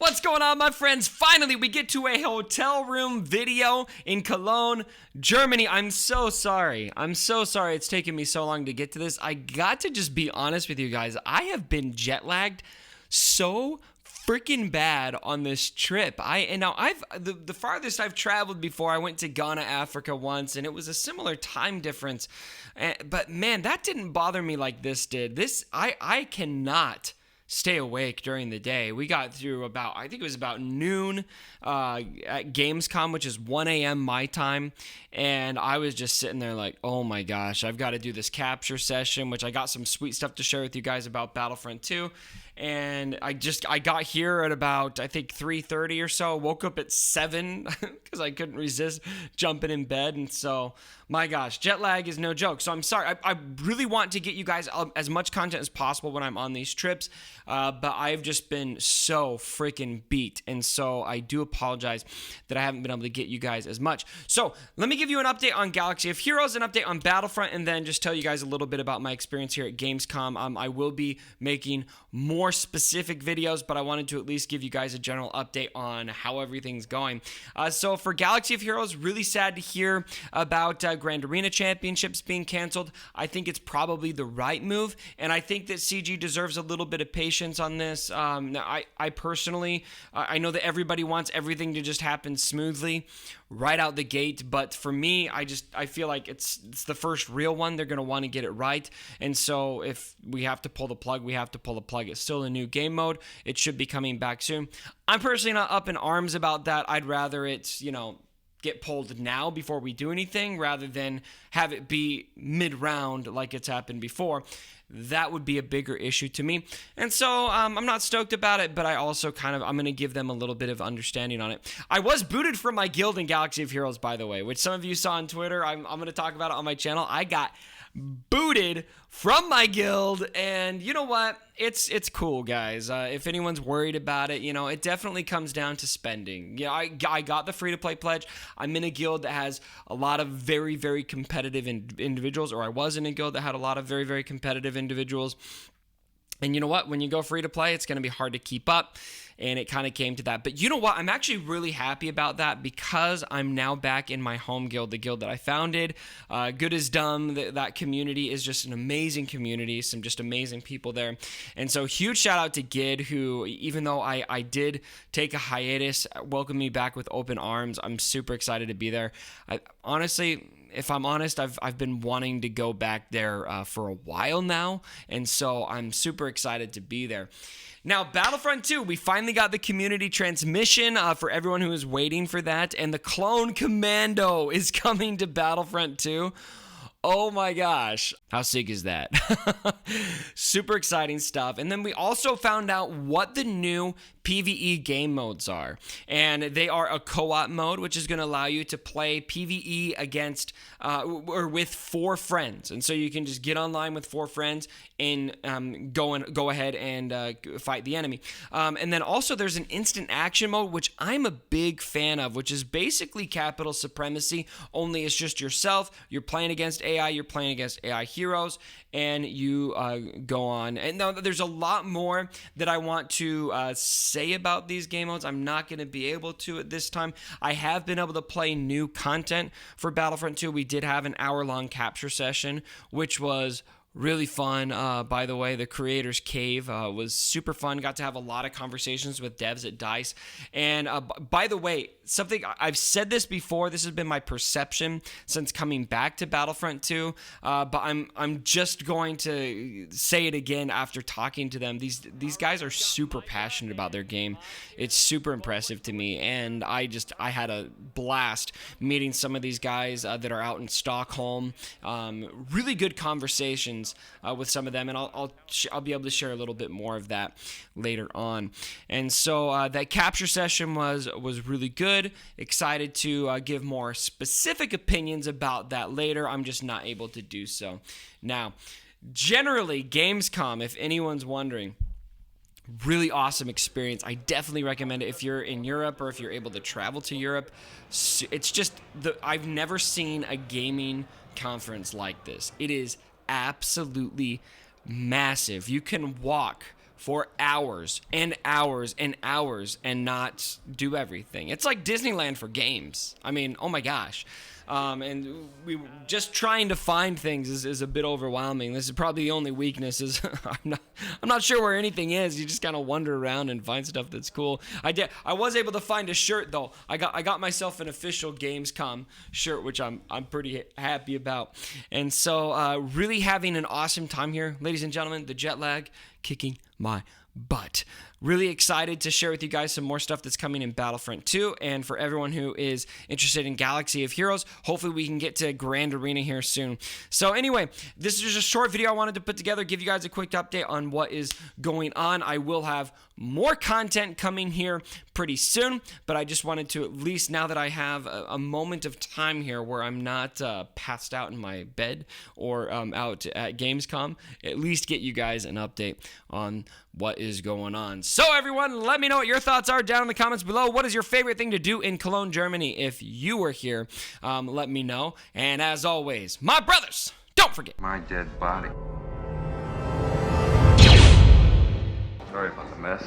What's going on, my friends? Finally, we get to a hotel room video in Cologne, Germany. I'm so sorry. It's taken me so long to get to this. I got to just be honest with you guys. I have been jet lagged so freaking bad on this trip. The farthest I've traveled before, I went to Ghana, Africa once, and it was a similar time difference. But man, that didn't bother me like this did. I cannot stay awake during the day. We got through I think it was about noon at Gamescom, which is 1 a.m. my time, and I was just sitting there like, oh my gosh, I've got to do this capture session, which I got some sweet stuff to share with you guys about Battlefront 2. And I got here at about, I think, 3:30 or so. Woke up at 7 because I couldn't resist jumping in bed. And so, my gosh, jet lag is no joke. So I'm sorry. I really want to get you guys as much content as possible when I'm on these trips. But I've just been so freaking beat. And so I do apologize that I haven't been able to get you guys as much. So let me give you an update on Galaxy of Heroes, an update on Battlefront, and then just tell you guys a little bit about my experience here at Gamescom. I will be making more specific videos, but I wanted to at least give you guys a general update on how everything's going. So for Galaxy of Heroes, really sad to hear about Grand Arena Championships being canceled. I think it's probably the right move, and I think that CG deserves a little bit of patience on this. I personally, I know that everybody wants everything to just happen smoothly right out the gate, but for me, I feel like it's the first real one. They're going to want to get it right, and so if we have to pull the plug, we have to pull the plug. It's still a new game mode. It should be coming back soon. I'm personally not up in arms about that. I'd rather it's, get pulled now before we do anything rather than have it be mid-round like it's happened before. That would be a bigger issue to me. And so I'm not stoked about it, but I also I'm going to give them a little bit of understanding on it. I was booted from my guild in Galaxy of Heroes, by the way, which some of you saw on Twitter. I'm going to talk about it on my channel. I got booted from my guild, and you know what? It's cool, guys. If anyone's worried about it, it definitely comes down to spending. Yeah, I got the free-to-play pledge. I'm in a guild that has a lot of very, very competitive individuals, or I was in a guild that had a lot of very, very competitive individuals. And you know what? When you go free to play, it's going to be hard to keep up. And it kind of came to that. But you know what? I'm actually really happy about that because I'm now back in my home guild, the guild that I founded. Good as Dumb. That community is just an amazing community. Some just amazing people there. And so huge shout out to Gid, who, even though I did take a hiatus, welcomed me back with open arms. I'm super excited to be there. Honestly, if I'm honest, I've been wanting to go back there for a while now, and so I'm super excited to be there. Now, Battlefront 2, we finally got the community transmission for everyone who is waiting for that, and the Clone Commando is coming to Battlefront 2. Oh my gosh, how sick is that? Super exciting stuff. And then we also found out what the new Pve Game Modes are. And they are a co-op mode, which is going to allow you to play Pve against or with 4 friends. And so you can just get online with 4 friends and go ahead and fight the enemy. And then also there's an instant action mode, which I'm a big fan of, which is basically capital supremacy, only it's just yourself. You're playing against AI, you're playing against AI heroes, and you go on. And now there's a lot more that I want to say about these game modes. I'm not going to be able to at this time. I have been able to play new content for Battlefront 2. We did have an hour-long capture session, which was really fun. By the way, the Creator's Cave was super fun. Got to have a lot of conversations with devs at DICE. And by the way, something I've said this before, this has been my perception since coming back to Battlefront 2, but I'm just going to say it again after talking to them. These guys are super passionate about their game. It's super impressive to me, and I had a blast meeting some of these guys that are out in Stockholm. Really good conversations with some of them, and I'll be able to share a little bit more of that later on. And so that capture session was really good. Excited to give more specific opinions about that later. I'm just not able to do so now. Generally, Gamescom, if anyone's wondering, really awesome experience. I definitely recommend it if you're in Europe or if you're able to travel to Europe. It's just I've never seen a gaming conference like this. It is absolutely massive. You can walk for hours and hours and hours and not do everything. It's like Disneyland for games. I mean, oh my gosh. And we just trying to find things is a bit overwhelming. This is probably the only weakness is I'm not sure where anything is. You just kind of wander around and find stuff that's cool. I was able to find a shirt though. I got myself an official Gamescom shirt, which I'm pretty happy about. And so really having an awesome time here, ladies and gentlemen. The jet lag kicking my butt. Really excited to share with you guys some more stuff that's coming in Battlefront 2, and for everyone who is interested in Galaxy of Heroes, hopefully we can get to Grand Arena here soon. So anyway, this is just a short video I wanted to put together, give you guys a quick update on what is going on. I will have more content coming here pretty soon, but I just wanted to, at least now that I have a moment of time here where I'm not passed out in my bed or out at Gamescom, at least get you guys an update on what is going on. So everyone, let me know what your thoughts are down in the comments below. What is your favorite thing to do in Cologne, Germany if you were here? Let me know. And as always, my brothers, don't forget my dead body. Sorry about the mess.